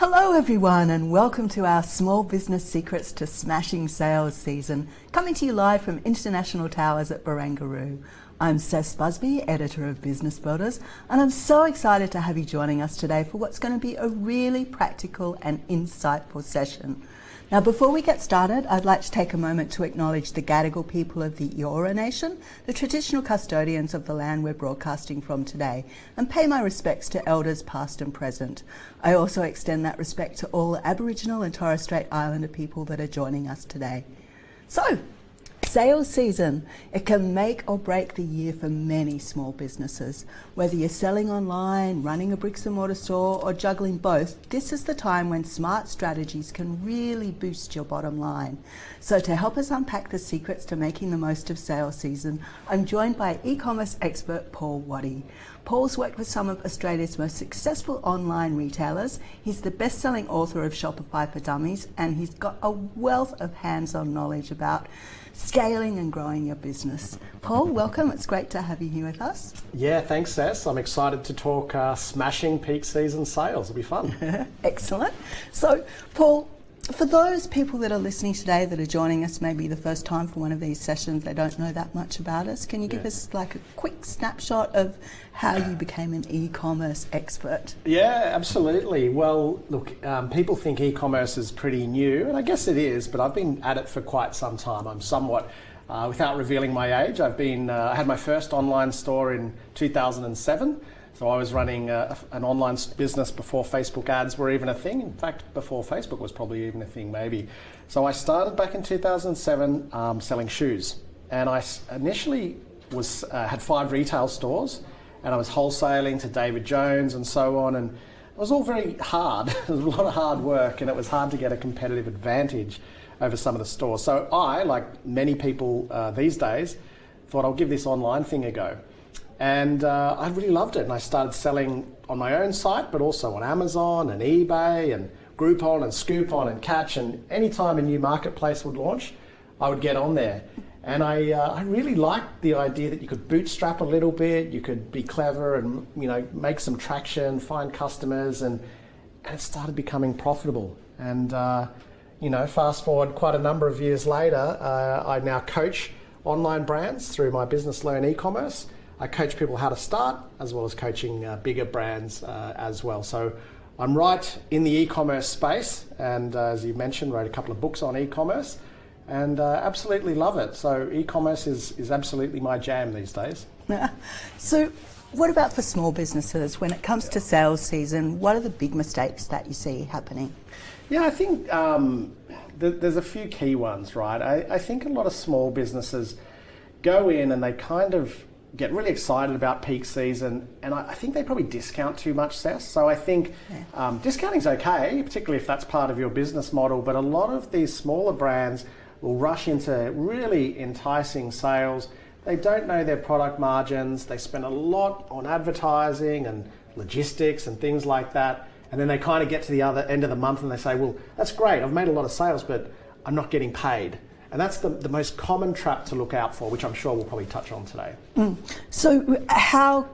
Hello everyone and welcome to our Small Business Secrets to Smashing Sales season, coming to you live from International Towers at Barangaroo. I'm Cec Busby, editor of Business Builders, and I'm so excited to have you joining us today for what's going to be a really practical and insightful session. Now, before we get started, I'd like to take a moment to acknowledge the Gadigal people of the Eora Nation, the traditional custodians of the land we're broadcasting from today, and pay my respects to elders past and present. I also extend that respect to all Aboriginal and Torres Strait Islander people that are joining us today. So, sales season. It can make or break the year for many small businesses. Whether you're selling online, running a bricks and mortar store, or juggling both, this is the time when smart strategies can really boost your bottom line. So to help us unpack the secrets to making the most of sales season, I'm joined by e-commerce expert Paul Waddy. Paul's worked with some of Australia's most successful online retailers. He's the best-selling author of Shopify for Dummies, and he's got a wealth of hands-on knowledge about scaling and growing your business. Paul, welcome. It's great to have you here with us. Yeah, thanks, Cec. I'm excited to talk smashing peak season sales. It'll be fun. Excellent. So, Paul, for those people that are listening today that are joining us maybe the first time for one of these sessions, they don't know that much about us. Can you give us like a quick snapshot of how you became an e-commerce expert? Yeah, absolutely. Well, look, people think e-commerce is pretty new, and I guess it is, but I've been at it for quite some time. I'm somewhat, without revealing my age, I had my first online store in 2007. So I was running an online business before Facebook ads were even a thing. In fact, before Facebook was probably even a thing, maybe. So I started back in 2007 selling shoes. And I initially had 5 retail stores, and I was wholesaling to David Jones and so on. And it was all very hard. It was a lot of hard work, and it was hard to get a competitive advantage over some of the stores. So I, like many people these days, thought I'll give this online thing a go. And I really loved it, and I started selling on my own site, but also on Amazon and eBay and Groupon and Scoopon and Catch, and anytime a new marketplace would launch, I would get on there. And I really liked the idea that you could bootstrap a little bit, you could be clever and make some traction, find customers, and it started becoming profitable. And fast forward quite a number of years later, I now coach online brands through my Business Learn e-commerce. I coach people how to start, as well as coaching bigger brands as well. So I'm right in the e-commerce space, and as you mentioned, wrote a couple of books on e-commerce, and absolutely love it. So e-commerce is absolutely my jam these days. So what about for small businesses? When it comes to sales season, what are the big mistakes that you see happening? Yeah, I think there's a few key ones, right? I think a lot of small businesses go in and they kind of get really excited about peak season, and I think they probably discount too much, Cec. So I think discounting's okay, particularly if that's part of your business model, but a lot of these smaller brands will rush into really enticing sales. They don't know their product margins, they spend a lot on advertising and logistics and things like that, and then they kind of get to the other end of the month and they say, well, that's great, I've made a lot of sales, but I'm not getting paid. And that's the most common trap to look out for, which I'm sure we'll probably touch on today. So how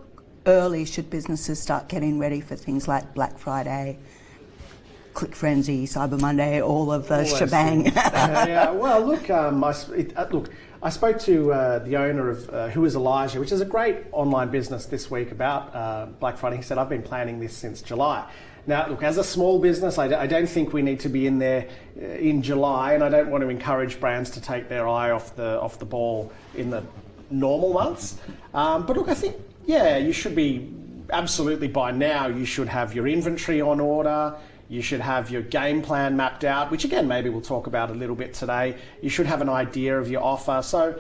early should businesses start getting ready for things like Black Friday, Click Frenzy, Cyber Monday, all of the shebang? Yeah, well, look, I spoke to the owner of Who is Elijah, which is a great online business this week about Black Friday. He said, I've been planning this since July. Now, look, as a small business, I don't think we need to be in there in July, and I don't want to encourage brands to take their eye off the ball in the normal months. But look, I think, yeah, you should be absolutely by now, you should have your inventory on order, you should have your game plan mapped out, which again, maybe we'll talk about a little bit today. You should have an idea of your offer. So,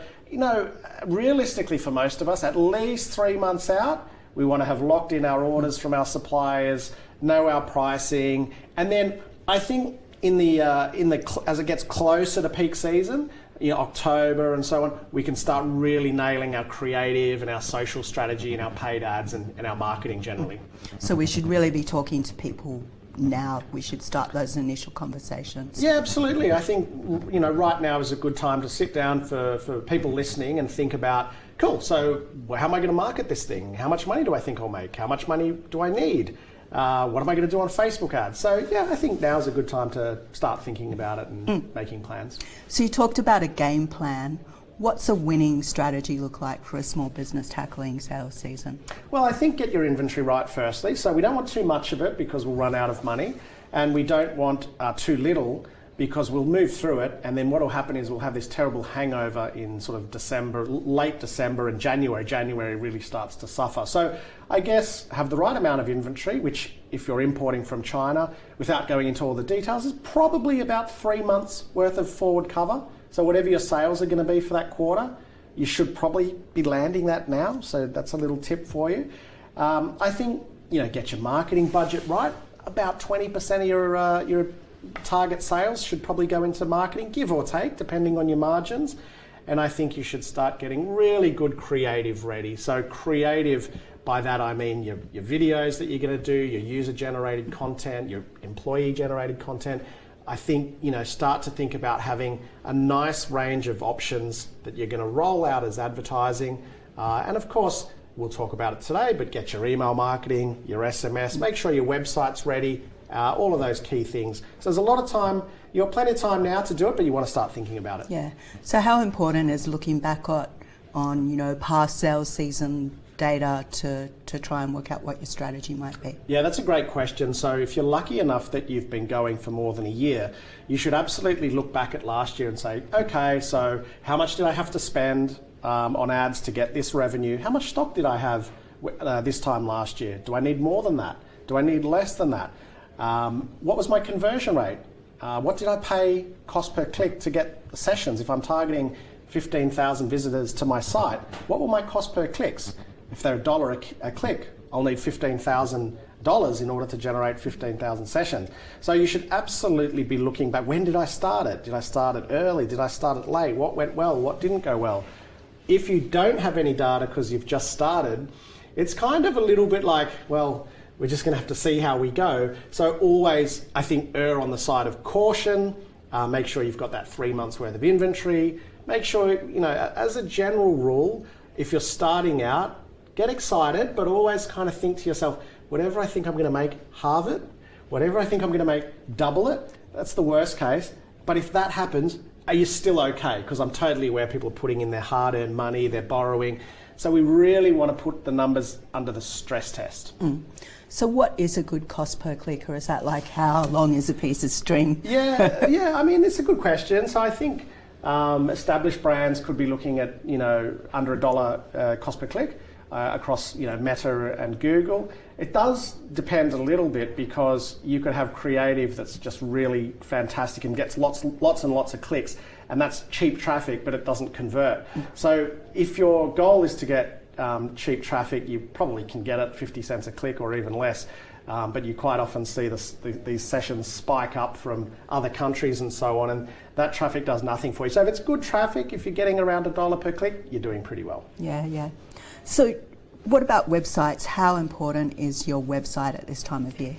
realistically for most of us, at least 3 months out, we want to have locked in our orders from our suppliers, know our pricing, and then I think as it gets closer to peak season, October and so on, we can start really nailing our creative and our social strategy and our paid ads and our marketing generally. So we should really be talking to people now. We should start those initial conversations. Yeah, absolutely. I think right now is a good time to sit down for people listening and think about, cool, so how am I going to market this thing? How much money do I think I'll make? How much money do I need? What am I going to do on Facebook ads? So yeah, I think now's a good time to start thinking about it and making plans. So you talked about a game plan. What's a winning strategy look like for a small business tackling sales season? Well, I think get your inventory right firstly. So we don't want too much of it because we'll run out of money, and we don't want too little because we'll move through it, and then what will happen is we'll have this terrible hangover in sort of December, late December and January. January really starts to suffer. So I guess have the right amount of inventory, which if you're importing from China, without going into all the details, is probably about 3 months worth of forward cover. So whatever your sales are going to be for that quarter, you should probably be landing that now. So that's a little tip for you. I think, get your marketing budget right. About 20% of your target sales should probably go into marketing, give or take, depending on your margins. And I think you should start getting really good creative ready. So creative, by that I mean your videos that you're going to do, your user-generated content, your employee-generated content. I think, start to think about having a nice range of options that you're going to roll out as advertising. And of course, we'll talk about it today, but get your email marketing, your SMS, make sure your website's ready, all of those key things. So there's a lot of time, you've got plenty of time now to do it, but you want to start thinking about it. Yeah. So how important is looking back on past sales season data to try and work out what your strategy might be? Yeah, that's a great question. So if you're lucky enough that you've been going for more than a year, you should absolutely look back at last year and say, okay, so how much did I have to spend on ads to get this revenue? How much stock did I have this time last year? Do I need more than that? Do I need less than that? What was my conversion rate? What did I pay cost per click to get sessions? If I'm targeting 15,000 visitors to my site, what were my cost per clicks? If they're $1 a click, I'll need $15,000 in order to generate 15,000 sessions. So you should absolutely be looking back. When did I start it? Did I start it early? Did I start it late? What went well? What didn't go well? If you don't have any data because you've just started, it's kind of a little bit like, well, we're just going to have to see how we go. So always, I think, err on the side of caution. Make sure you've got that 3 months worth of inventory. Make sure, as a general rule, if you're starting out, get excited, but always kind of think to yourself, whatever I think I'm going to make, halve it. Whatever I think I'm going to make, double it. That's the worst case. But if that happens, are you still okay? Because I'm totally aware people are putting in their hard-earned money, they're borrowing. So we really want to put the numbers under the stress test. So what is a good cost per click, or is that like how long is a piece of string? Yeah, I mean, it's a good question. So I think established brands could be looking at, under $1 cost per click across, Meta and Google. It does depend a little bit because you could have creative that's just really fantastic and gets lots and lots of clicks, and that's cheap traffic, but it doesn't convert. So if your goal is to get cheap traffic, you probably can get it 50 cents a click or even less. But you quite often see these sessions spike up from other countries and so on, and that traffic does nothing for you. So if it's good traffic, if you're getting around $1 per click, you're doing pretty well. Yeah. So what about websites? How important is your website at this time of year?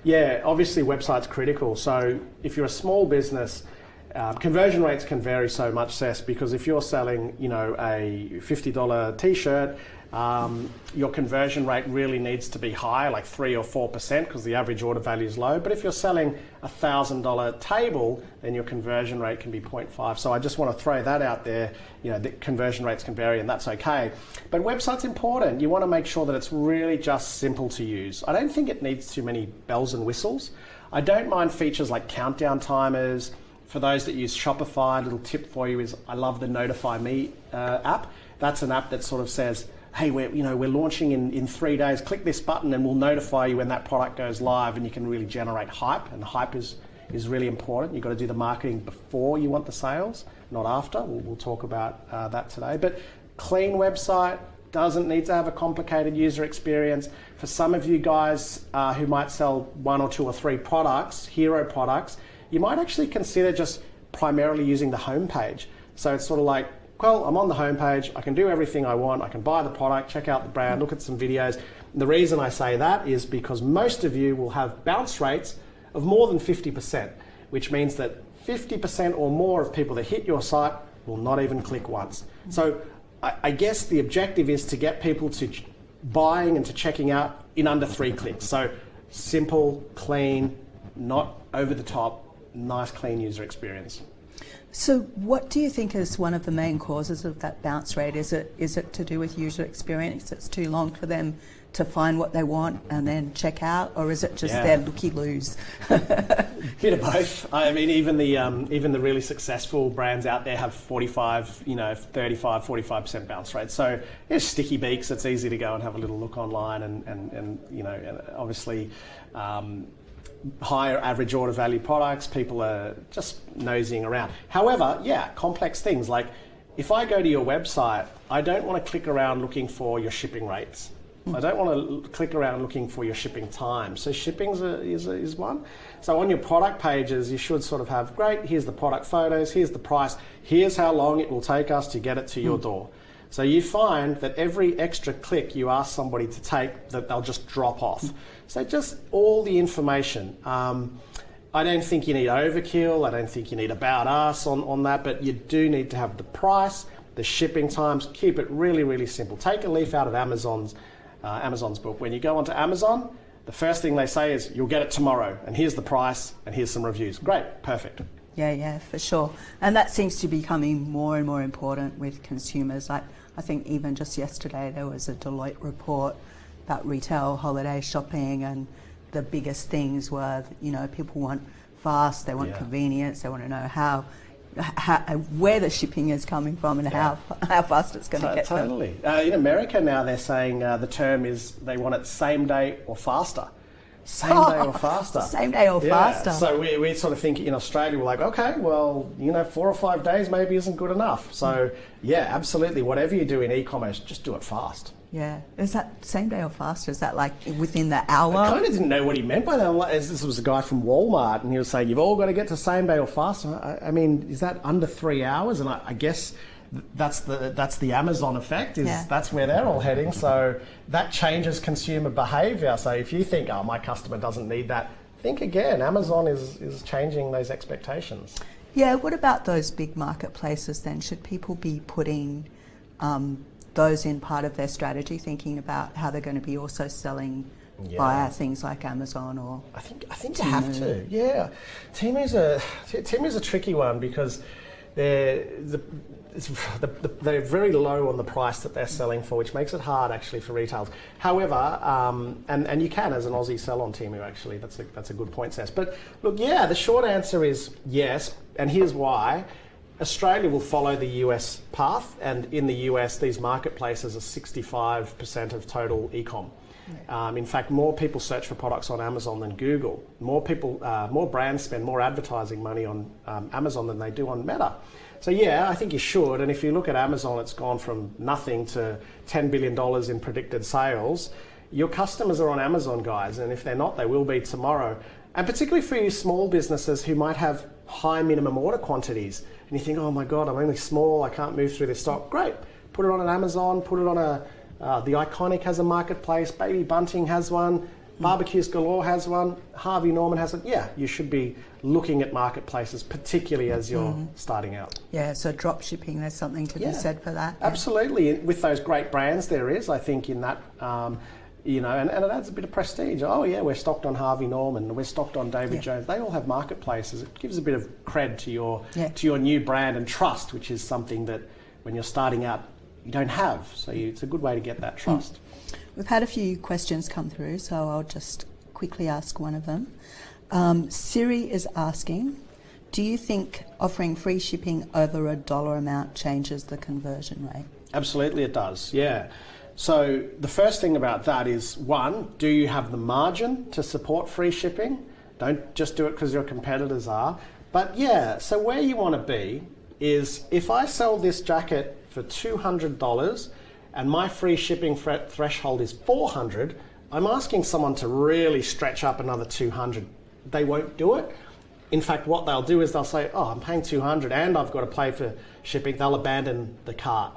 Yeah, obviously website's critical. So if you're a small business, conversion rates can vary so much, Cec, because if you're selling, a $50 t-shirt, your conversion rate really needs to be high, like 3 or 4%, because the average order value is low. But if you're selling a $1,000 table, then your conversion rate can be 0.5. So I just want to throw that out there. The conversion rates can vary, and that's okay. But website's important. You want to make sure that it's really just simple to use. I don't think it needs too many bells and whistles. I don't mind features like countdown timers. For those that use Shopify, a little tip for you is I love the Notify Me app. That's an app that sort of says, hey, we're launching in 3 days, click this button and we'll notify you when that product goes live, and you can really generate hype, and hype is really important. You've got to do the marketing before you want the sales, not after. We'll talk about that today. But clean website, doesn't need to have a complicated user experience. For some of you guys who might sell 1 or 2 or 3 products, hero products, you might actually consider just primarily using the homepage. So it's sort of like, well, I'm on the homepage, I can do everything I want, I can buy the product, check out the brand, look at some videos. And the reason I say that is because most of you will have bounce rates of more than 50%, which means that 50% or more of people that hit your site will not even click once. So I guess the objective is to get people to buying and to checking out in under 3 clicks. So simple, clean, not over the top, nice, clean user experience. So what do you think is one of the main causes of that bounce rate? Is it to do with user experience? It's too long for them to find what they want and then check out, or is it just their looky-loos? Bit of both. I mean, even the really successful brands out there have 45, 35, 45% bounce rate. So it's sticky beaks. It's easy to go and have a little look online, and obviously. Higher average order value products, people are just nosing around. However, complex things like if I go to your website, I don't want to click around looking for your shipping rates. I don't want to click around looking for your shipping time. So shipping is one. So on your product pages, you should sort of have, great, here's the product photos, here's the price, here's how long it will take us to get it to your door. So you find that every extra click you ask somebody to take, that they'll just drop off. So just all the information. I don't think you need overkill. I don't think you need about us on that, but you do need to have the price, the shipping times. Keep it really, really simple. Take a leaf out of Amazon's book. When you go onto Amazon, the first thing they say is, you'll get it tomorrow, and here's the price, and here's some reviews. Great, perfect. Yeah, for sure. And that seems to be becoming more and more important with consumers. Like, I think even just yesterday there was a Deloitte report about retail holiday shopping, and the biggest things were, people want fast, they want convenience, they want to know how where the shipping is coming from and how fast it's going to get totally. In America now they're saying the term is they want it same day or faster. Same day or faster. Same day or faster. So we sort of think in Australia, we're like, okay, well, 4 or 5 days maybe isn't good enough. So absolutely, whatever you do in e-commerce, just do it fast. Yeah. Is that same day or faster? Is that like within the hour? I kind of didn't know what he meant by that. This was a guy from Walmart, and he was saying, you've all got to get to same day or faster. I mean, is that under 3 hours? And I guess that's the Amazon effect. That's where they're all heading. So that changes consumer behaviour. So if you think, oh, my customer doesn't need that, think again. Amazon is changing those expectations. Yeah. What about those big marketplaces then? Should people be putting those in part of their strategy, thinking about how they're going to be also selling via things like Amazon or? I think you have to. Yeah, Temu's a tricky one because they're very low on the price that they're selling for, which makes it hard actually for retailers. However, and you can as an Aussie sell on Temu actually. That's a good point, Sess. But look, the short answer is yes, and here's why. Australia will follow the US path, and in the US, these marketplaces are 65% of total e-com. In fact, more people search for products on Amazon than Google. More brands spend more advertising money on Amazon than they do on Meta. So I think you should. And if you look at Amazon, it's gone from nothing to $10 billion in predicted sales. Your customers are on Amazon, guys, and if they're not, they will be tomorrow. And particularly for you small businesses who might have high minimum order quantities, and you think, oh my God, I'm only small, I can't move through this stock. Great, put it on an Amazon, put it on The Iconic has a marketplace, Baby Bunting has one, Barbecues Galore has one, Harvey Norman has one. You should be looking at marketplaces, particularly as you're starting out. Yeah, so drop shipping, there's something to be said for that. Absolutely, with those great brands there is, I think, in that, and it adds a bit of prestige. Oh yeah, we're stocked on Harvey Norman, we're stocked on David Jones. They all have marketplaces. It gives a bit of cred to your new brand and trust, which is something that when you're starting out, you don't have. So it's a good way to get that trust. We've had a few questions come through, so I'll just quickly ask one of them. Siri is asking, do you think offering free shipping over a dollar amount changes the conversion rate? Absolutely it does, yeah. So the first thing about that is, one, do you have the margin to support free shipping? Don't just do it because your competitors are. But so where you want to be is, if I sell this jacket for $200 and my free shipping threshold is $400, I'm asking someone to really stretch up another $200. They won't do it. In fact, what they'll do is they'll say, oh, I'm paying $200 and I've got to pay for shipping. They'll abandon the cart.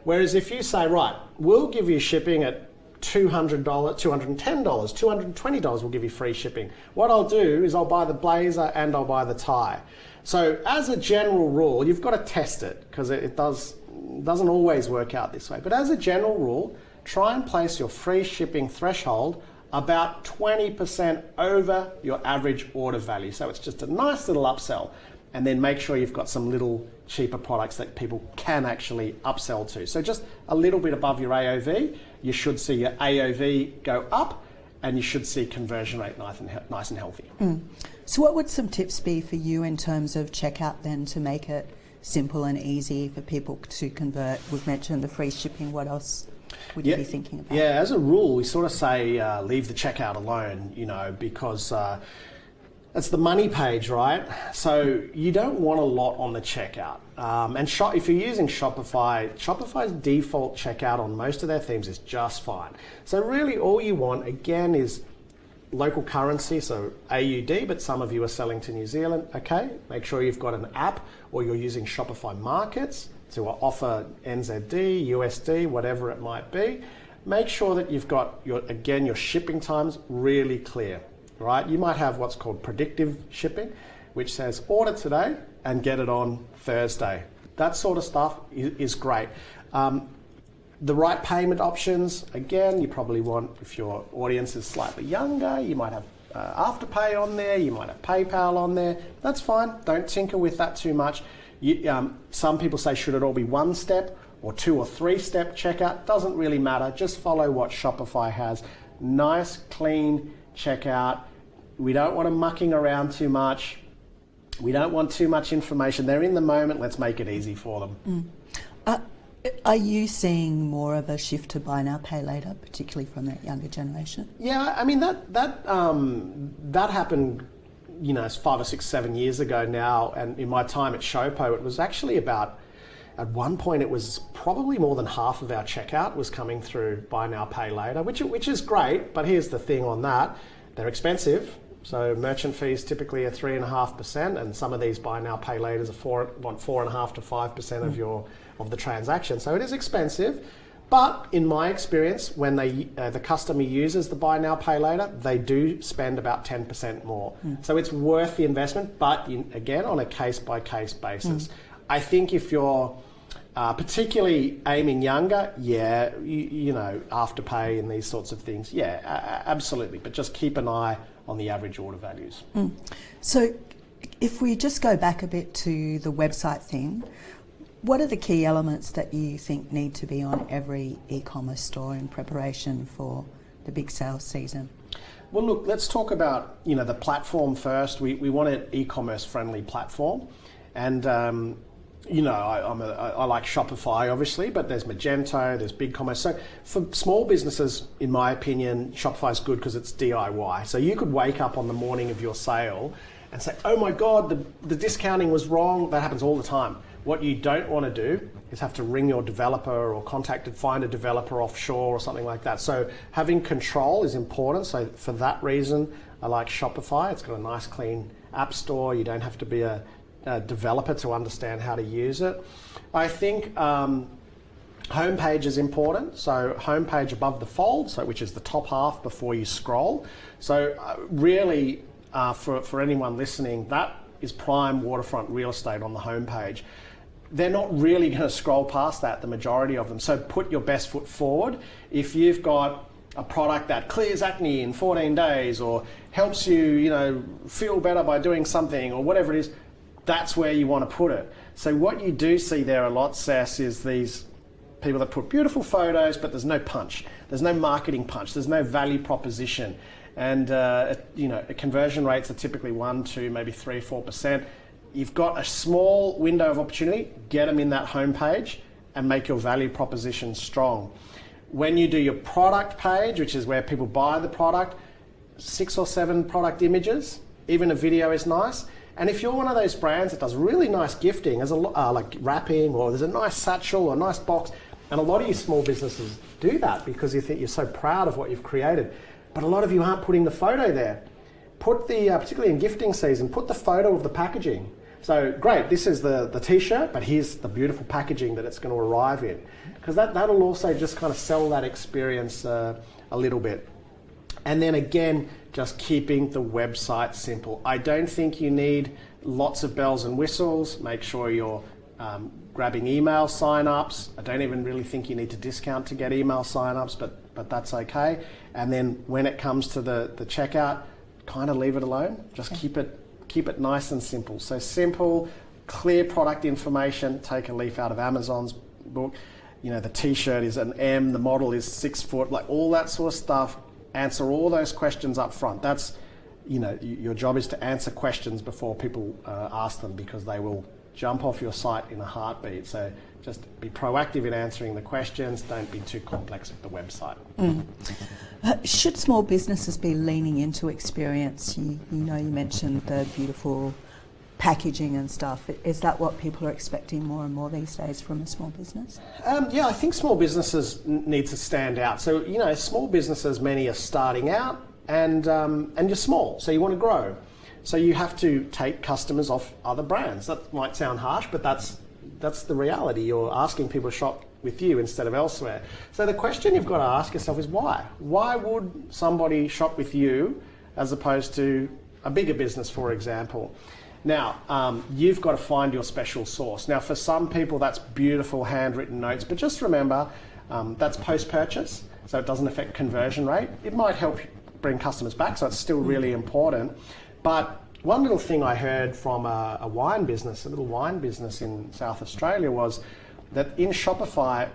Whereas if you say, right, we'll give you shipping at $200, $210, $220, we'll give you free shipping. What I'll do is I'll buy the blazer and I'll buy the tie. So as a general rule, you've got to test it because it doesn't always work out this way. But as a general rule, try and place your free shipping threshold about 20% over your average order value. So it's just a nice little upsell. And then make sure you've got some little cheaper products that people can actually upsell to. So just a little bit above your AOV, you should see your AOV go up, and you should see conversion rate nice and healthy. So what would some tips be for you in terms of checkout then to make it simple and easy for people to convert? We've mentioned the free shipping. What else would you be thinking about? Yeah, as a rule, we sort of say leave the checkout alone, because it's the money page, right? So you don't want a lot on the checkout. And if you're using Shopify, Shopify's default checkout on most of their themes is just fine. So really all you want, again, is local currency, so AUD, but some of you are selling to New Zealand, okay? Make sure you've got an app or you're using Shopify Markets to offer NZD, USD, whatever it might be. Make sure that you've got your shipping times really clear. Right? You might have what's called predictive shipping, which says order today and get it on Thursday. That sort of stuff is great. The right payment options, again, you probably want, if your audience is slightly younger, you might have Afterpay on there, you might have PayPal on there. That's fine. Don't tinker with that too much. Some people say, should it all be one step or 2 or 3 step checkout? Doesn't really matter. Just follow what Shopify has. Nice, clean checkout. We don't want them mucking around too much. We don't want too much information. They're in the moment. Let's make it easy for them. Are you seeing more of a shift to buy now, pay later, particularly from that younger generation? Yeah, I mean that happened, 5 or 6, 7 years ago now. And in my time at Showpo, it was actually about, at one point, it was probably more than half of our checkout was coming through buy now, pay later, which is great. But here's the thing on that: they're expensive. So merchant fees typically are 3.5%, and some of these buy now, pay laters are 4.5 to 5% of the transaction. So it is expensive. But in my experience, when the customer uses the buy now, pay later, they do spend about 10% more. So it's worth the investment, but again, on a case by case basis. I think if you're particularly aiming younger, Afterpay and these sorts of things, absolutely. But just keep an eye on the average order values. So if we just go back a bit to the website thing, what are the key elements that you think need to be on every e-commerce store in preparation for the big sales season? Well, look, let's talk about the platform first. We want an e-commerce friendly platform, and I like Shopify, obviously, but there's Magento, there's BigCommerce. So for small businesses, in my opinion, Shopify is good because it's DIY. So you could wake up on the morning of your sale and say, oh my God, the discounting was wrong. That happens all the time. What you don't want to do is have to ring your developer or find a developer offshore or something like that. So having control is important. So for that reason, I like Shopify. It's got a nice, clean app store. You don't have to be a developer to understand how to use it. I think homepage is important. So homepage above the fold, which is the top half before you scroll. So really, for anyone listening, that is prime waterfront real estate on the homepage. They're not really going to scroll past that, the majority of them. So put your best foot forward. If you've got a product that clears acne in 14 days or helps you, feel better by doing something or whatever it is, that's where you want to put it. So what you do see there a lot, Cec, is these people that put beautiful photos, but there's no punch. There's no marketing punch. There's no value proposition. And conversion rates are typically 1, 2, maybe 3, 4%. You've got a small window of opportunity. Get them in that homepage and make your value proposition strong. When you do your product page, which is where people buy the product, 6 or 7 product images, even a video is nice. And if you're one of those brands that does really nice gifting, as like wrapping, or there's a nice satchel or a nice box, and a lot of you small businesses do that because you think you're so proud of what you've created. But a lot of you aren't putting the photo there. Put particularly in gifting season, put the photo of the packaging. So great, this is the t-shirt, but here's the beautiful packaging that it's going to arrive in. Because that'll also just kind of sell that experience a little bit. And then again, just keeping the website simple. I don't think you need lots of bells and whistles. Make sure your grabbing email sign-ups. I don't even really think you need to discount to get email sign-ups, but that's okay. And then when it comes to the checkout, kind of leave it alone. Just keep it nice and simple. So simple, clear product information. Take a leaf out of Amazon's book. You know, the t-shirt is an M, the model is 6 foot, like all that sort of stuff. Answer all those questions up front. That's, you know, your job is to answer questions before people ask them, because they will jump off your site in a heartbeat. So just be proactive in answering the questions. Don't be too complex with the website. Should small businesses be leaning into experience? You mentioned the beautiful packaging and stuff. Is that what people are expecting more and more these days from a small business? Yeah, I think small businesses need to stand out. So, you know, small businesses, many are starting out, and you're small, so you want to grow. So you have to take customers off other brands. That might sound harsh, but that's the reality. You're asking people to shop with you instead of elsewhere. So the question you've got to ask yourself is why? Why would somebody shop with you as opposed to a bigger business, for example? Now, you've got to find your special sauce. Now, for some people, that's beautiful handwritten notes, but just remember, that's post-purchase, so it doesn't affect conversion rate. It might help bring customers back, so it's still really important. But one little thing I heard from a little wine business in South Australia, was that in Shopify,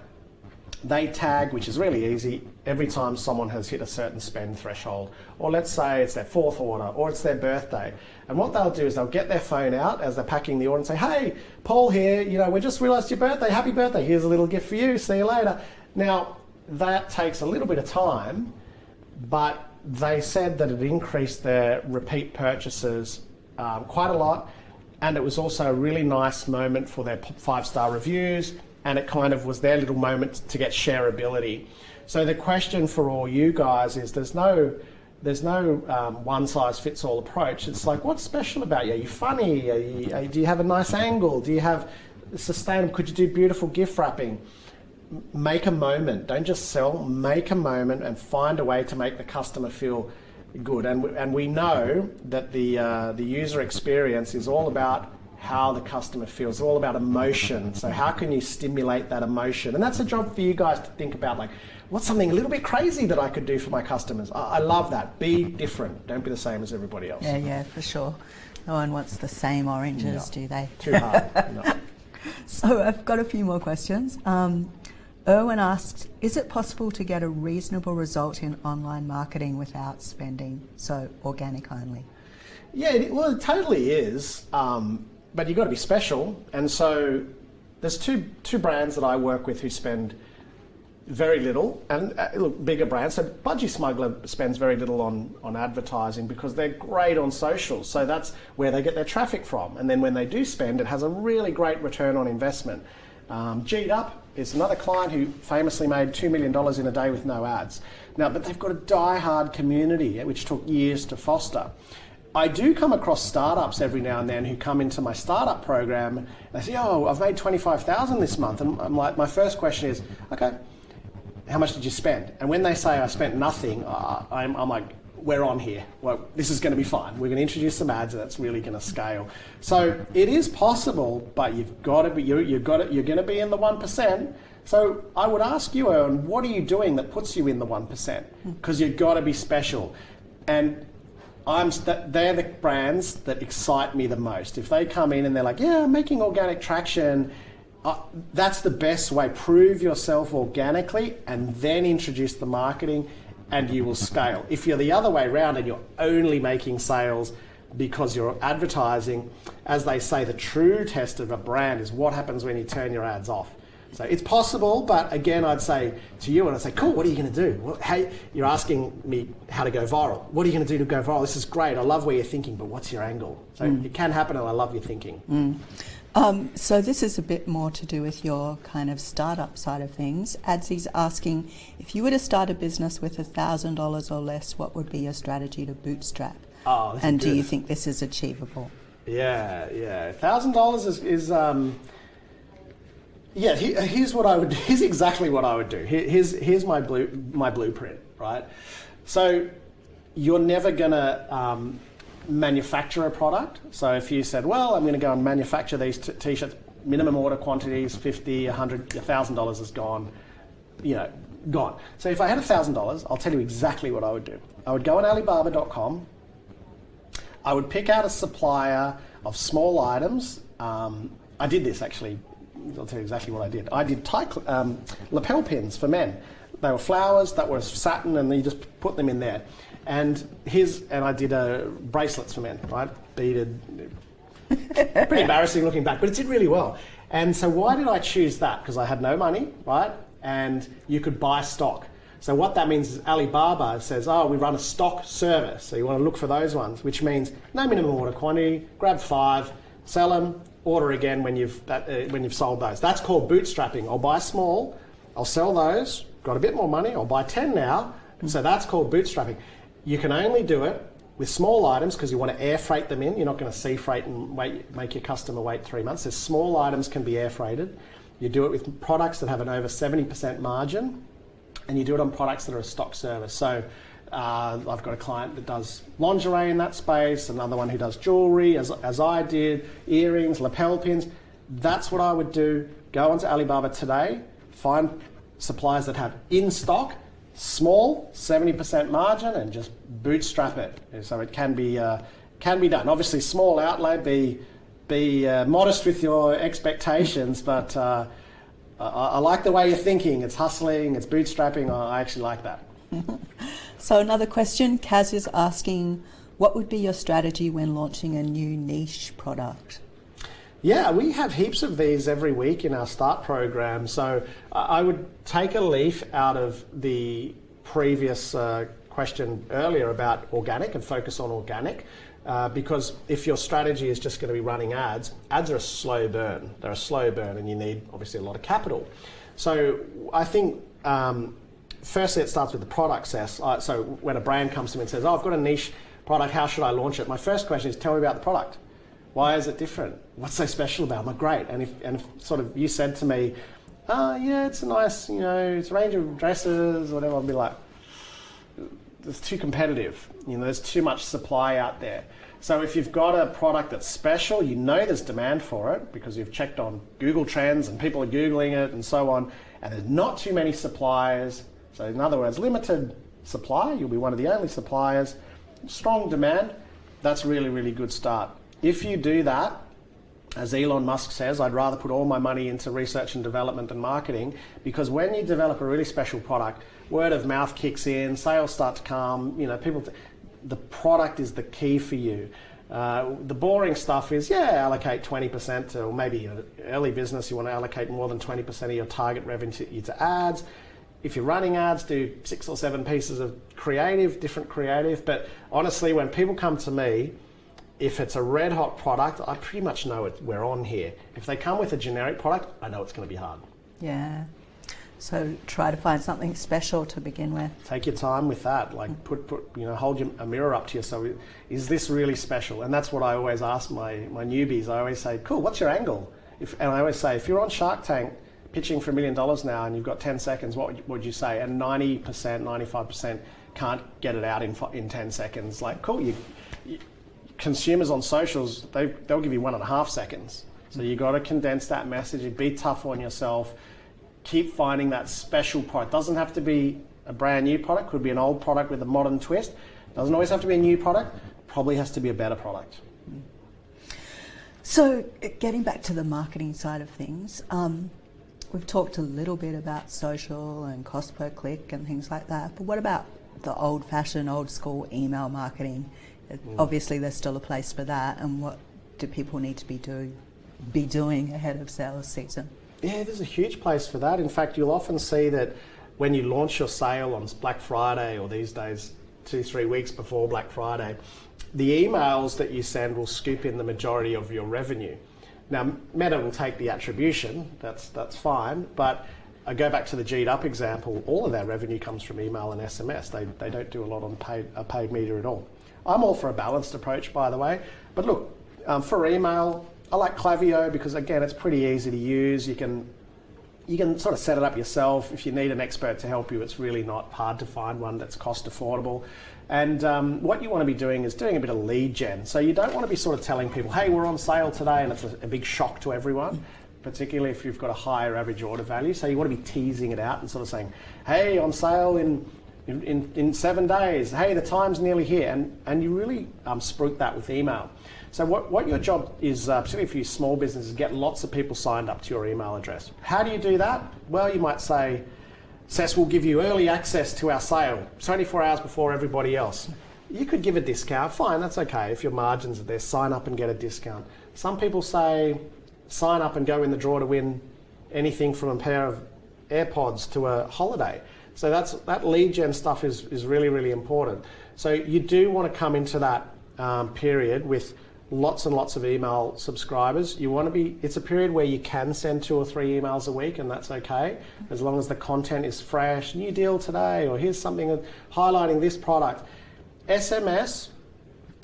they tag, which is really easy, every time someone has hit a certain spend threshold. Or let's say it's their 4th order, or it's their birthday. And what they'll do is they'll get their phone out as they're packing the order and say, hey, Paul here, you know, we just realised your birthday, happy birthday, here's a little gift for you, see you later. Now, that takes a little bit of time, but they said that it increased their repeat purchases quite a lot, and it was also a really nice moment for their 5-star reviews, and it kind of was their little moment to get shareability. So the question for all you guys is, there's no one-size-fits-all approach. It's like, what's special about you? Are you funny? Do you have a nice angle? Do you have sustainable? Could you do beautiful gift wrapping? Make a moment. Don't just sell. Make a moment and find a way to make the customer feel good. And we know that the user experience is all about how the customer feels. It's all about emotion. So how can you stimulate that emotion? And that's a job for you guys to think about, like, what's something a little bit crazy that I could do for my customers? I love that. Be different. Don't be the same as everybody else. Yeah, for sure. No one wants the same oranges, do they? Too hard. No. So I've got a few more questions. Erwin asks, is it possible to get a reasonable result in online marketing without spending, so organic only? Yeah, well, it totally is. But you've got to be special. And so there's two brands that I work with who spend very little, and look, bigger brands. So Budgie Smuggler spends very little on advertising because they're great on social. So that's where they get their traffic from. And then when they do spend, it has a really great return on investment. G'd Up is another client who famously made $2 million in a day with no ads. Now, but they've got a die-hard community, which took years to foster. I do come across startups every now and then who come into my startup program and they say, oh, I've made $25,000 this month. And I'm like, my first question is, okay, how much did you spend? And when they say I spent nothing, I'm like, we're on here. Well, this is going to be fine. We're going to introduce some ads and that's really going to scale. So it is possible, but you've got to be, you're going to be in the 1%. So I would ask you, Owen, what are you doing that puts you in the 1%? Because you've got to be special. And they're the brands that excite me the most. If they come in and they're like, yeah, I'm making organic traction, that's the best way. Prove yourself organically and then introduce the marketing and you will scale. If you're the other way around and you're only making sales because you're advertising, as they say, the true test of a brand is what happens when you turn your ads off. So it's possible, but again, I'd say to you, and I'd say, cool, what are you going to do? Well, hey, you're asking me how to go viral. What are you going to do to go viral? This is great. I love where you're thinking, but what's your angle? So it can happen, and I love your thinking. So this is a bit more to do with your kind of startup side of things. Adsy's asking, if you were to start a business with $1,000 or less, what would be your strategy to bootstrap? And do you think this is achievable? Yeah. $1,000 is yeah, here's what I would do. Here's exactly what I would do. Here's my blueprint, right? So you're never gonna manufacture a product. So if you said, well, I'm gonna go and manufacture these t-shirts, minimum order quantities, 50, 100, $1,000 is gone, gone. So if I had $1,000, I'll tell you exactly what I would do. I would go on Alibaba.com. I would pick out a supplier of small items. I did this actually. I'll tell you exactly what I did. I did lapel pins for men. They were flowers that were satin, and you just put them in there. And I did bracelets for men, right? Beaded. Pretty embarrassing looking back, but it did really well. And so why did I choose that? Because I had no money, right? And you could buy stock. So what that means is Alibaba says, we run a stock service. So you want to look for those ones, which means no minimum order quantity, grab 5, sell them, order again when you've sold those. That's called bootstrapping. I'll buy small, I'll sell those, got a bit more money, I'll buy 10 now. So that's called bootstrapping. You can only do it with small items because you want to air freight them in. You're not going to sea freight and make your customer wait 3 months. So small items can be air freighted. You do it with products that have an over 70% margin, and you do it on products that are a stock service. So I've got a client that does lingerie in that space, another one who does jewelry, as I did, earrings, lapel pins. That's what I would do. Go onto Alibaba today, find suppliers that have in stock, small, 70% margin, and just bootstrap it. So it can be done. Obviously, small outlay, be modest with your expectations, but I like the way you're thinking. It's hustling, it's bootstrapping. I actually like that. So another question, Kaz is asking, what would be your strategy when launching a new niche product? Yeah, we have heaps of these every week in our start program. So I would take a leaf out of the previous question earlier about organic and focus on organic. Because if your strategy is just going to be running ads are a slow burn. They're a slow burn, and you need obviously a lot of capital. So I think firstly it starts with the product set. So when a brand comes to me and says, I've got a niche product, how should I launch it? My first question is, tell me about the product. Why is it different? What's so special about it? I'm like, great. And if sort of you said to me, yeah, it's a nice, it's a range of dresses or whatever, I'd be like, it's too competitive. There's too much supply out there. So if you've got a product that's special, there's demand for it because you've checked on Google Trends and people are Googling it and so on, and there's not too many suppliers. So in other words, limited supply, you'll be one of the only suppliers, strong demand, that's really, really good start. If you do that, as Elon Musk says, I'd rather put all my money into research and development and marketing, because when you develop a really special product, word of mouth kicks in, sales start to come, the product is the key for you. The boring stuff is, allocate 20%, or maybe early business, you want to allocate more than 20% of your target revenue to ads. If you're running ads, do 6 or 7 pieces of different creative. But honestly, when people come to me, if it's a red hot product, I pretty much know we're on here. If they come with a generic product, I know it's going to be hard. Yeah. So try to find something special to begin with. Take your time with that. Like hold a mirror up to yourself. Is this really special? And that's what I always ask my newbies. I always say, cool, what's your angle? And I always say, if you're on Shark Tank pitching for $1 million now and you've got 10 seconds, what would you say? And 90%, 95% can't get it out in 10 seconds. Like, cool, consumers on socials, they'll give you 1.5 seconds. So you got to condense that message, be tough on yourself, keep finding that special product. Doesn't have to be a brand new product, could be an old product with a modern twist. Doesn't always have to be a new product, probably has to be a better product. So getting back to the marketing side of things, we've talked a little bit about social and cost per click and things like that, but what about the old-fashioned, old-school email marketing? Obviously there's still a place for that, and what do people need to be doing ahead of sales season? Yeah, there's a huge place for that. In fact, you'll often see that when you launch your sale on Black Friday, or these days 2-3 weeks before Black Friday, the emails that you send will scoop in the majority of your revenue. Now, Meta will take the attribution, that's fine, but I go back to the G'd Up example, all of their revenue comes from email and SMS. They don't do a lot on paid media at all. I'm all for a balanced approach, by the way, but look, for email, I like Klaviyo because, again, it's pretty easy to use. You can sort of set it up yourself. If you need an expert to help you, it's really not hard to find one that's cost affordable. And what you want to be doing is doing a bit of lead gen. So you don't want to be sort of telling people, hey, we're on sale today, and it's a big shock to everyone. particularly if you've got a higher average order value. So you want to be teasing it out and sort of saying, hey, on sale in 7 days, hey, the time's nearly here, and you really spruik that with email. So what your job is, particularly for you small businesses, is get lots of people signed up to your email address. How do you do that? Well, you might say, Cec will give you early access to our sale, 24 hours before everybody else. You could give a discount, fine, that's okay. If your margins are there, sign up and get a discount. Some people say, sign up and go in the draw to win anything from a pair of AirPods to a holiday. So that lead gen stuff is really, really important. So you do want to come into that period with lots and lots of email subscribers. It's a period where you can send 2 or 3 emails a week, and that's okay, as long as the content is fresh, new deal today, or here's something highlighting this product. SMS,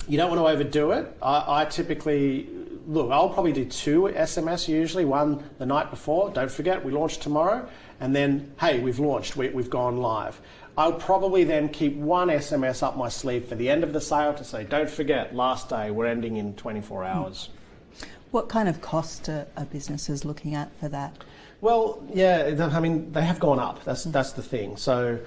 you don't want to overdo it. I typically, I'll probably do 2 SMS usually, one the night before, don't forget we launch tomorrow, and then, hey, we've launched, we've gone live. I'll probably then keep 1 SMS up my sleeve for the end of the sale to say, don't forget, last day, we're ending in 24 hours. What kind of cost are businesses looking at for that? Well, yeah, I mean, they have gone up. That's the thing. So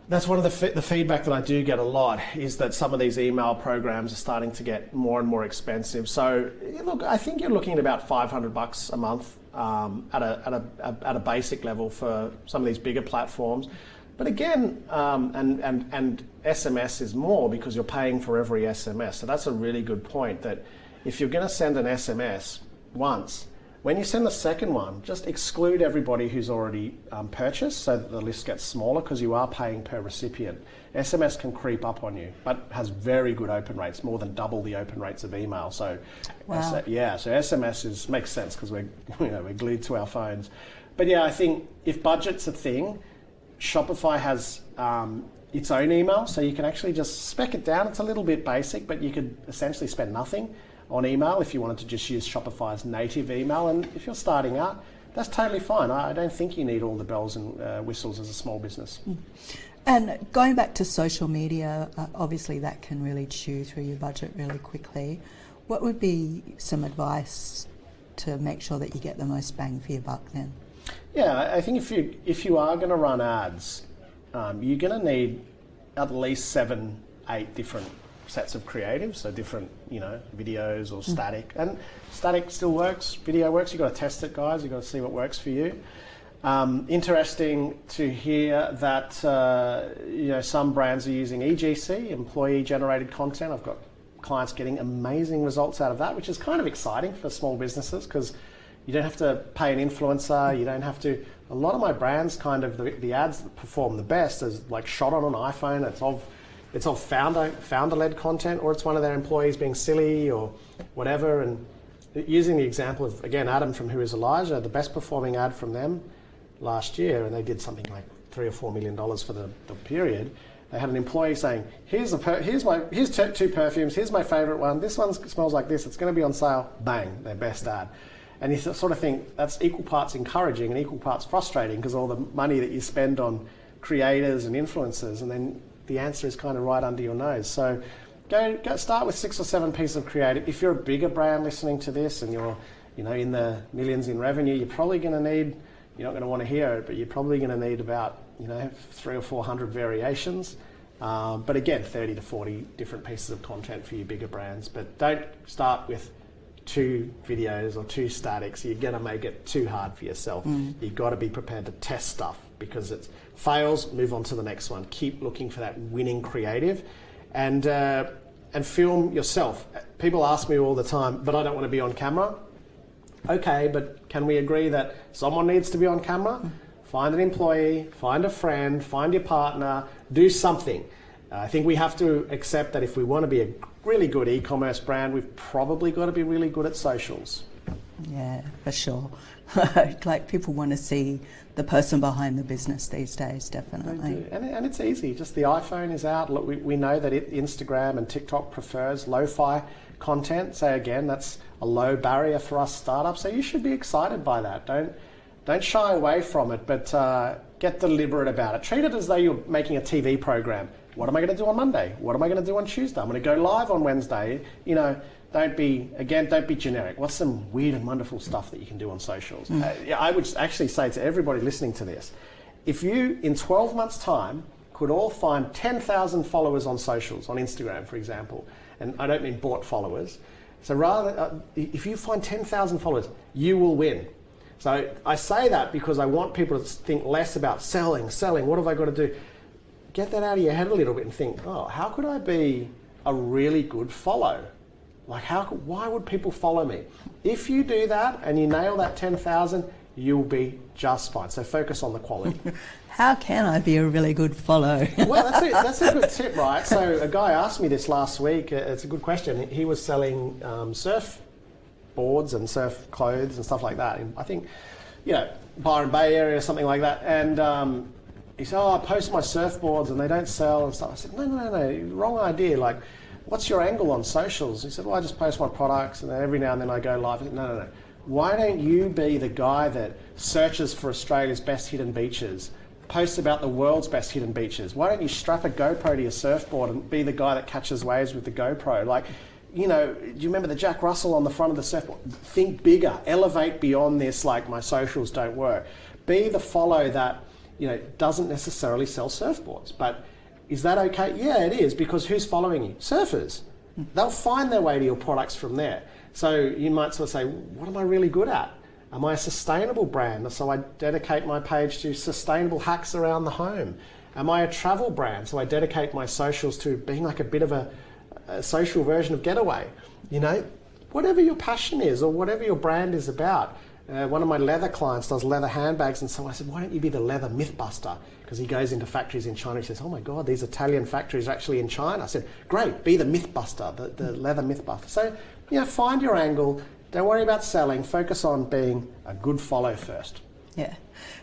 that's one of the feedback that I do get a lot, is that some of these email programs are starting to get more and more expensive. So look, I think you're looking at about $500 a month at a basic level for some of these bigger platforms. But again, and SMS is more because you're paying for every SMS. So that's a really good point, that if you're going to send an SMS once, when you send the second one, just exclude everybody who's already purchased so that the list gets smaller, because you are paying per recipient. SMS can creep up on you, but has very good open rates, more than double the open rates of email. So, wow. So SMS makes sense because we're glued to our phones. But yeah, I think if budget's a thing, Shopify has its own email, so you can actually just spec it down. It's a little bit basic, but you could essentially spend nothing on email if you wanted to just use Shopify's native email. And if you're starting out, that's totally fine. I don't think you need all the bells and whistles as a small business. And going back to social media, obviously that can really chew through your budget really quickly. What would be some advice to make sure that you get the most bang for your buck then? Yeah, I think if you are going to run ads, you're going to need at least 7-8 different sets of creatives, so different, videos or static. And static still works, video works. You've got to test it, guys. You've got to see what works for you. Interesting to hear that some brands are using EGC, employee-generated content. I've got clients getting amazing results out of that, which is kind of exciting for small businesses because you don't have to pay an influencer. You don't have to. A lot of my brands, kind of the ads that perform the best is like shot on an iPhone. It's of founder-led content, or it's one of their employees being silly or whatever. And using the example of, again, Adam from Who Is Elijah, the best performing ad from them last year, and they did something like $3 or $4 million for the period. They had an employee saying, here's 2 perfumes, here's my favorite one, this one smells like this, it's going to be on sale, bang, their best ad. And you sort of think that's equal parts encouraging and equal parts frustrating, because all the money that you spend on creators and influencers, and then the answer is kind of right under your nose. So go start with 6 or 7 pieces of creative. If you're a bigger brand listening to this and you're in the millions in revenue, you're probably going to need, you're not going to want to hear it, but you're probably going to need about 300 or 400 variations. But again, 30 to 40 different pieces of content for your bigger brands. But don't start with 2 videos or 2 statics. You're going to make it too hard for yourself. You've got to be prepared to test stuff, because it fails, move on to the next one. Keep looking for that winning creative, and film yourself. People ask me all the time, but I don't want to be on camera. Okay, but can we agree that someone needs to be on camera? Find an employee, find a friend, find your partner, do something. I think we have to accept that if we want to be a really good e-commerce brand, we've probably got to be really good at socials. Yeah, for sure. Like, people want to see the person behind the business these days, definitely. And it's easy. Just the iPhone is out. Look, we know that Instagram and TikTok prefers lo-fi content. So again, that's a low barrier for us startups. So you should be excited by that. Don't shy away from it, but get deliberate about it. Treat it as though you're making a TV program. What am I going to do on Monday? What am I going to do on Tuesday? I'm going to go live on Wednesday. Don't be generic. What's some weird and wonderful stuff that you can do on socials? I would actually say to everybody listening to this, if you, in 12 months' time, could all find 10,000 followers on socials, on Instagram, for example, and I don't mean bought followers. So rather, if you find 10,000 followers, you will win. So I say that because I want people to think less about selling, what have I got to do? Get that out of your head a little bit and think, oh, how could I be a really good follow? Like, why would people follow me? If you do that and you nail that 10,000, you'll be just fine. So focus on the quality. How can I be a really good follow? Well, that's a good tip, right? So a guy asked me this last week. It's a good question. He was selling surf boards and surf clothes and stuff like that. And I think, Byron Bay area or something like that. And he said, I post my surfboards and they don't sell and stuff. I said, no, wrong idea. Like, what's your angle on socials? He said, well, I just post my products and then every now and then I go live. I said, no. Why don't you be the guy that searches for Australia's best hidden beaches, posts about the world's best hidden beaches? Why don't you strap a GoPro to your surfboard and be the guy that catches waves with the GoPro? Like, do you remember the Jack Russell on the front of the surfboard? Think bigger, elevate beyond this, like my socials don't work. Be the follow that, doesn't necessarily sell surfboards. But is that okay? Yeah, it is, because who's following you? Surfers. They'll find their way to your products from there. So you might sort of say, what am I really good at? Am I a sustainable brand? So I dedicate my page to sustainable hacks around the home. Am I a travel brand? So I dedicate my socials to being like a bit of a social version of Getaway. Whatever your passion is or whatever your brand is about. One of my leather clients does leather handbags, and so I said, why don't you be the leather mythbuster? Because he goes into factories in China. He says, oh my God, these Italian factories are actually in China. I said, great, be the mythbuster, the leather mythbuster. So, find your angle. Don't worry about selling. Focus on being a good follow first. Yeah.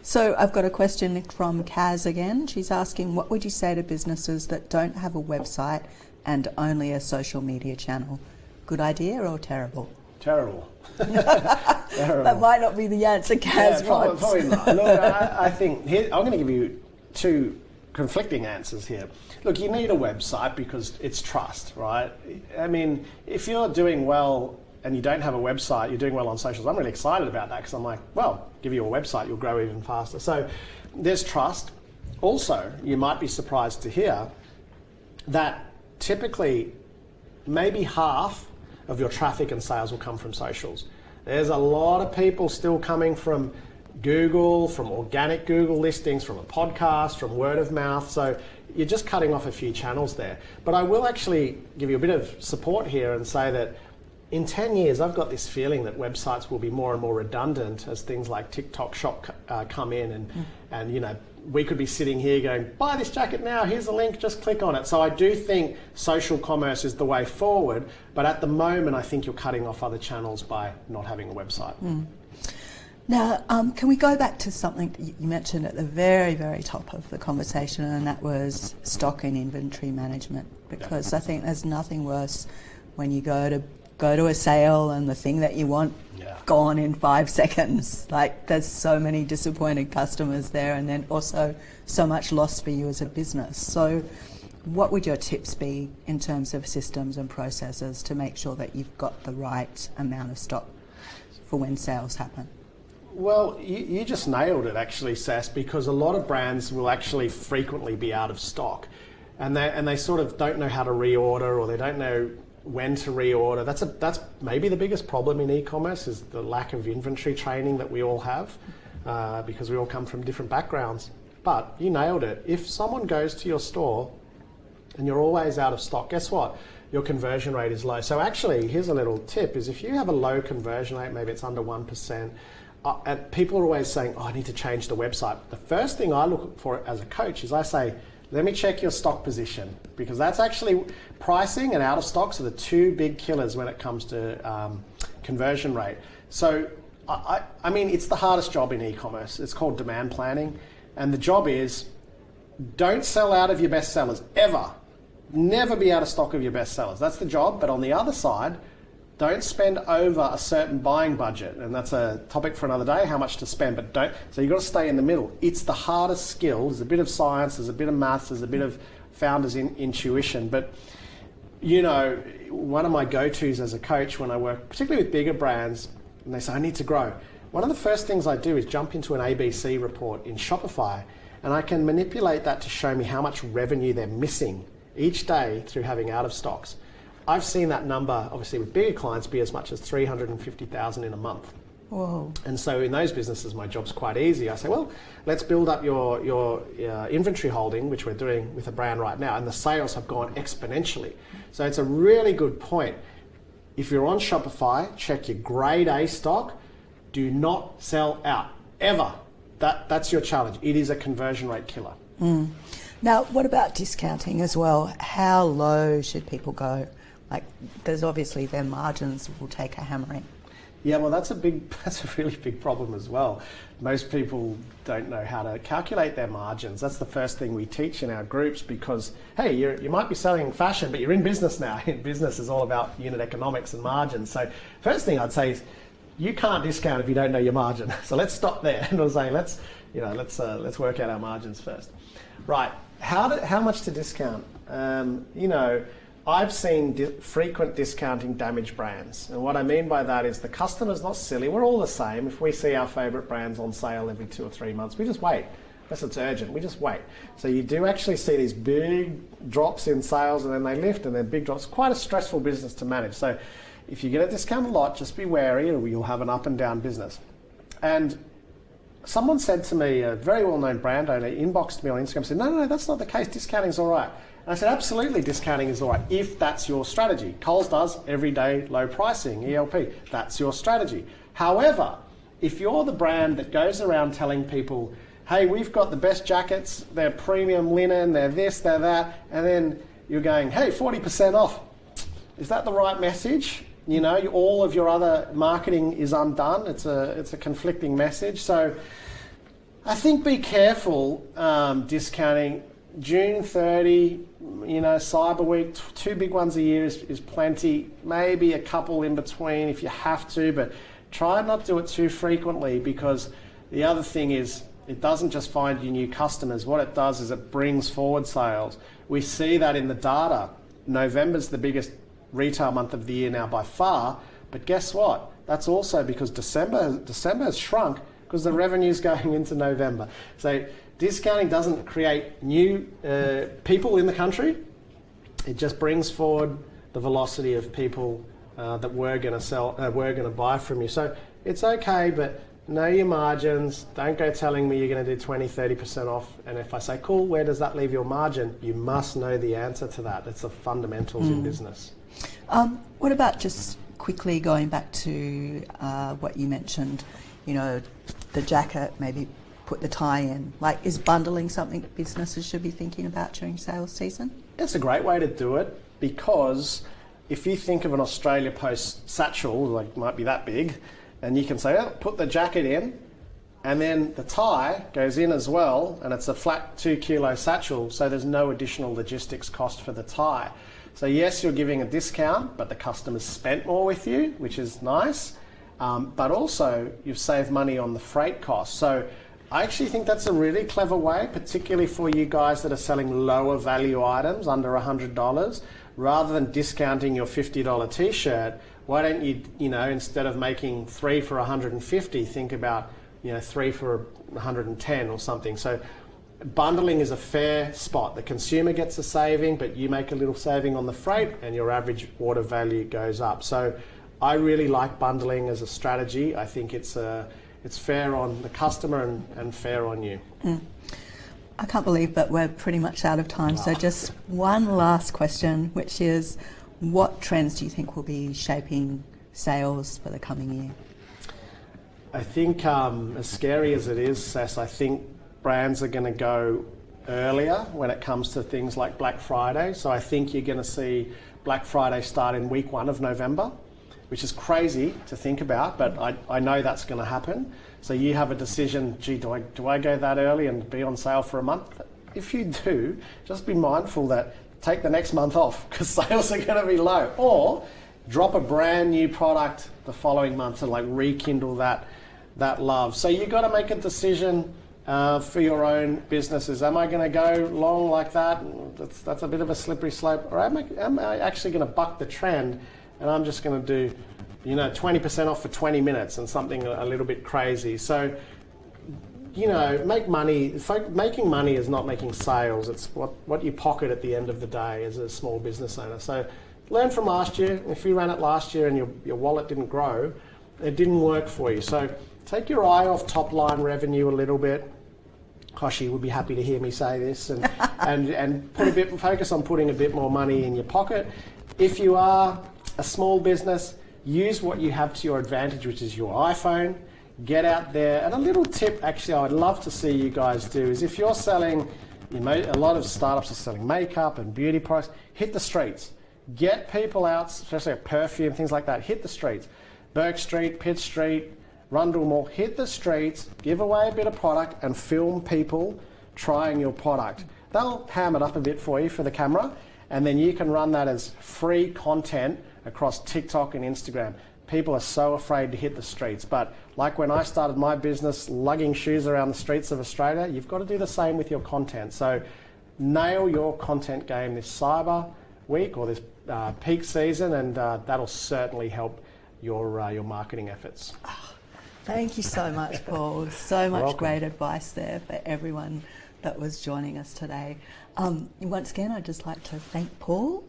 So I've got a question from Kaz again. She's asking, what would you say to businesses that don't have a website and only a social media channel? Good idea or terrible? Terrible. Terrible. That might not be the answer Kaz wants. Probably not. Look, I think I'm going to give you two conflicting answers here. Look, you need a website because it's trust, right? I mean, if you're doing well and you don't have a website, you're doing well on socials. I'm really excited about that because I'm like, well, give you a website, you'll grow even faster. So there's trust. Also, you might be surprised to hear that typically maybe half of your traffic and sales will come from socials. There's a lot of people still coming from Google, from organic Google listings, from a podcast, from word of mouth. So you're just cutting off a few channels there. But I will actually give you a bit of support here and say that in 10 years, I've got this feeling that websites will be more and more redundant as things like TikTok Shop come in and we could be sitting here going, buy this jacket now, here's a link, just click on it. So I do think social commerce is the way forward, but at the moment I think you're cutting off other channels by not having a website. Now, can we go back to something that you mentioned at the very, very top of the conversation, and that was stock and inventory management, because I think there's nothing worse when you go to a sale and the thing that you want gone in 5 seconds. Like, there's so many disappointed customers there, and then also so much loss for you as a business. So what would your tips be in terms of systems and processes to make sure that you've got the right amount of stock for when sales happen? Well, you just nailed it actually, Sass, because a lot of brands will actually frequently be out of stock, and they sort of don't know how to reorder, or they don't know when to reorder. That's maybe the biggest problem in e-commerce, is the lack of inventory training that we all have, because we all come from different backgrounds. But you nailed it. If someone goes to your store and you're always out of stock, guess what? Your conversion rate is low. So actually, here's a little tip, is if you have a low conversion rate, maybe it's under 1%, and people are always saying, I need to change the website. The first thing I look for as a coach is I say, let me check your stock position, because that's actually, pricing and out of stocks are the two big killers when it comes to conversion rate. So, I mean, it's the hardest job in e-commerce. It's called demand planning. And the job is, don't sell out of your best sellers, ever. Never be out of stock of your best sellers. That's the job. But on the other side, don't spend over a certain buying budget. And that's a topic for another day, how much to spend, but don't. So you've got to stay in the middle. It's the hardest skill. There's a bit of science, there's a bit of maths, there's a bit of founder's intuition. But You know, one of my go-tos as a coach when I work, particularly with bigger brands, and they say, I need to grow. One of the first things I do is jump into an ABC report in Shopify, and I can manipulate that to show me how much revenue they're missing each day through having out of stocks. I've seen that number, obviously with bigger clients, be as much as 350,000 in a month. Whoa. And so in those businesses, my job's quite easy. I say, well, let's build up your inventory holding, which we're doing with a brand right now, and the sales have gone exponentially. So it's a really good point. If you're on Shopify, check your grade A stock. Do not sell out, ever. That's your challenge. It is a conversion rate killer. Mm. Now, what about discounting as well? How low should people go? Like, there's obviously their margins will take a hammering. Yeah, well, that's a really big problem as well. Most people don't know how to calculate their margins. That's the first thing we teach in our groups because, hey, you might be selling fashion, but you're in business now. In business is all about unit economics and margins. So first thing I'd say is you can't discount if you don't know your margin. So let's stop there and we'll say let's work out our margins first. Right? How much to discount? I've seen frequent discounting damage brands. And what I mean by that is the customer's not silly. We're all the same. If we see our favourite brands on sale every 2 or 3 months, we just wait. Unless it's urgent, we just wait. So you do actually see these big drops in sales and then they lift and then big drops. Quite a stressful business to manage. So if you get a discount a lot, just be wary or you'll have an up and down business. And someone said to me, a very well-known brand owner, inboxed me on Instagram and said, no, that's not the case. Discounting's all right. And I said, absolutely, discounting is all right if that's your strategy. Coles does everyday low pricing, ELP. That's your strategy. However, if you're the brand that goes around telling people, hey, we've got the best jackets, they're premium linen, they're this, they're that, and then you're going, hey, 40% off. Is that the right message? You know, all of your other marketing is undone. It's a conflicting message. So I think be careful discounting. June 30, Cyber Week, 2 big ones a year is plenty. Maybe a couple in between if you have to, but try not to do it too frequently because the other thing is it doesn't just find you new customers. What it does is it brings forward sales. We see that in the data. November's the biggest retail month of the year now by far, but guess what? That's also because December has shrunk because the revenue's going into November. So discounting doesn't create new people in the country. It just brings forward the velocity of people that we're going to buy from you. So it's okay, but know your margins. Don't go telling me you're going to do 20, 30% off. And if I say, cool, where does that leave your margin? You must know the answer to that. It's the fundamentals in business. What about just quickly going back to what you mentioned, the jacket, maybe put the tie in. Like, is bundling something businesses should be thinking about during sales season? It's a great way to do it because if you think of an Australia Post satchel, like might be that big, and you can say, oh, put the jacket in, and then the tie goes in as well, and it's a flat 2 kilo satchel, so there's no additional logistics cost for the tie. So yes, you're giving a discount, but the customer's spent more with you, which is nice, but also you've saved money on the freight costs. So I actually think that's a really clever way, particularly for you guys that are selling lower value items under $100. Rather than discounting your $50 t-shirt, why don't you, instead of making 3 for $150, think about, 3 for 110 or something. So bundling is a fair spot. The consumer gets a saving, but you make a little saving on the freight and your average order value goes up. So I really like bundling as a strategy. I think it's fair on the customer and fair on you. I can't believe that we're pretty much out of time. So just one last question, which is, what trends do you think will be shaping sales for the coming year? I think, as scary as it is, Sess, I think brands are going to go earlier when it comes to things like Black Friday. So I think you're going to see Black Friday start in week 1 of November, which is crazy to think about, but I know that's going to happen. So you have a decision, gee, do I go that early and be on sale for a month? If you do, just be mindful that take the next month off because sales are going to be low. Or drop a brand new product the following month to like rekindle that love. So you've got to make a decision for your own businesses. Am I going to go long like that? that's a bit of a slippery slope. Or am I actually going to buck the trend, and I'm just going to do, 20% off for 20 minutes and something a little bit crazy. So, make money. Making money is not making sales. It's what you pocket at the end of the day as a small business owner. So learn from last year. If you ran it last year and your wallet didn't grow, it didn't work for you. So take your eye off top line revenue a little bit. Kochie would be happy to hear me say this, and focus on putting a bit more money in your pocket. If you are a small business, use what you have to your advantage, which is your iPhone. Get out there. And a little tip, actually, I would love to see you guys do is if you're selling, a lot of startups are selling makeup and beauty products, hit the streets. Get people out, especially perfume, things like that. Hit the streets. Burke Street, Pitt Street, Rundle Mall, hit the streets, give away a bit of product and film people trying your product. They'll ham it up a bit for you for the camera, and then you can run that as free content across TikTok and Instagram. People are so afraid to hit the streets, but like when I started my business lugging shoes around the streets of Australia, you've got to do the same with your content. So nail your content game this Cyber Week or this peak season, and that'll certainly help your marketing efforts. Thank you so much, Paul. So much great advice there for everyone that was joining us today. Once again, I'd just like to thank Paul.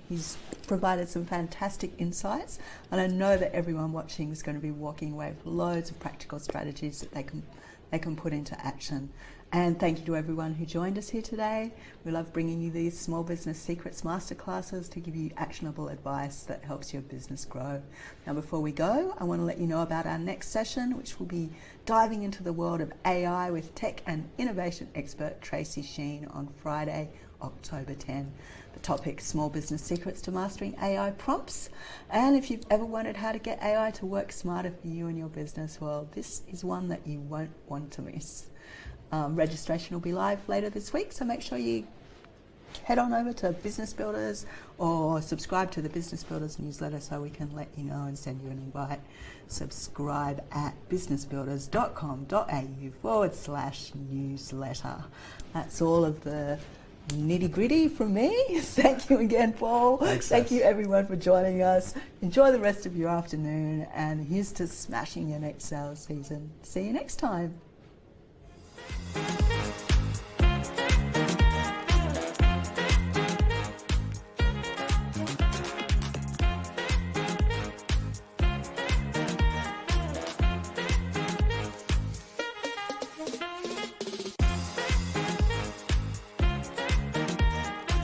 He's provided some fantastic insights, and I know that everyone watching is going to be walking away with loads of practical strategies that they can put into action. And thank you to everyone who joined us here today. We love bringing you these small business secrets masterclasses to give you actionable advice that helps your business grow. Now, before we go, I want to let you know about our next session, which will be diving into the world of AI with tech and innovation expert Tracy Sheen on Friday, October 10. The topic, small business secrets to mastering AI prompts. And if you've ever wondered how to get AI to work smarter for you and your business, well, this is one that you won't want to miss. Registration will be live later this week, so make sure you head on over to Business Builders or subscribe to the Business Builders newsletter so we can let you know and send you an invite. Subscribe at businessbuilders.com.au/newsletter. That's all of the nitty gritty from me. Thank you again, Paul. Thanks, Thank you everyone for joining us. Enjoy the rest of your afternoon, and here's to smashing your next sales season. See you next time.